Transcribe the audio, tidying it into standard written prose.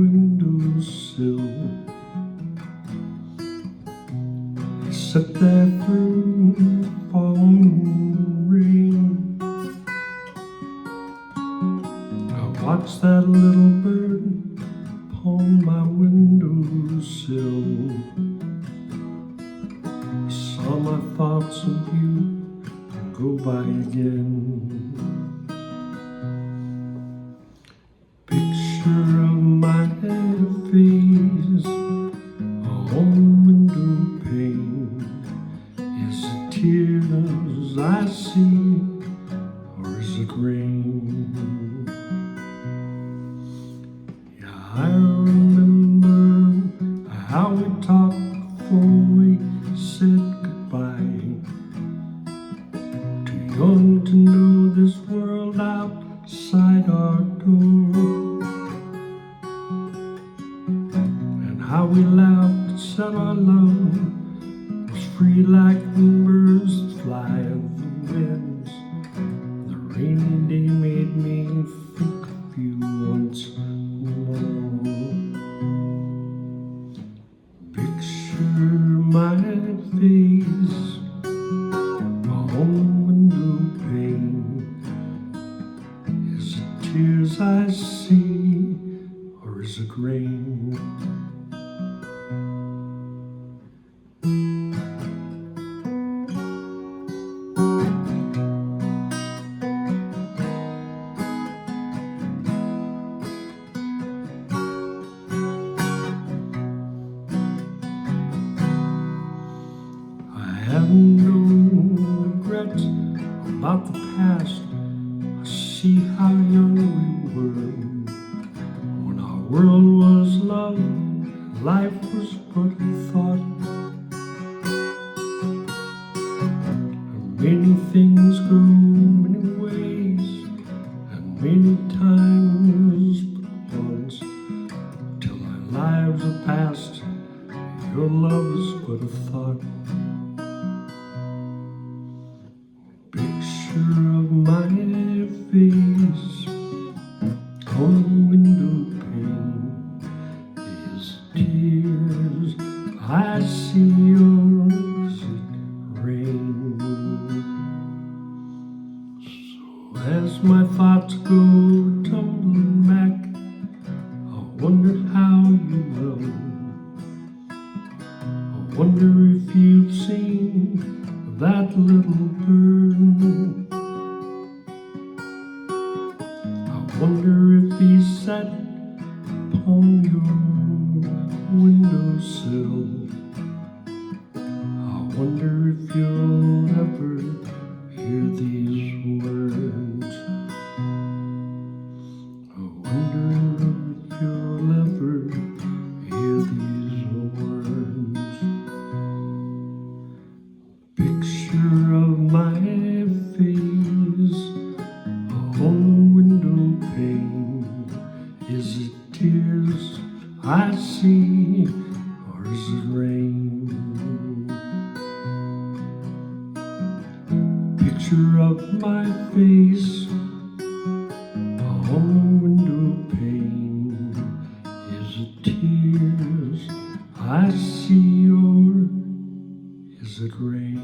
windowsill. I sit there through the falling rain. I watch that little bird upon my windowsill. I saw my thoughts of you go by again. Picture of my face on the window pane. Is it tears I see, or is it rain? Yeah, I remember how we talked before we said goodbye. Too young to know this world outside our door. How we laughed and said our love was free like the birds that fly of the winds. The rainy day made me think of you once more. Picture my face on the window pane. Is it tears I see, or is it rain? I have no regrets about the past. I see how young we were when our world was love, life was but a thought. And many things go many ways, and many times but once, till our lives are past. Your love is but a thought. Picture of my face on the window pane. Is it tears I see, or is it rain? So as my thoughts go tumbling back, I wonder how you will. I wonder if you've seen that little bird. I wonder if he sat upon your windowsill. I wonder if you'll ever hear these words. I wonder if you'll ever hear these words. Picture of my face on the window pane. Is it tears I see, or is it rain? Picture of my face on the window pane. Is it tears I see, or is it rain?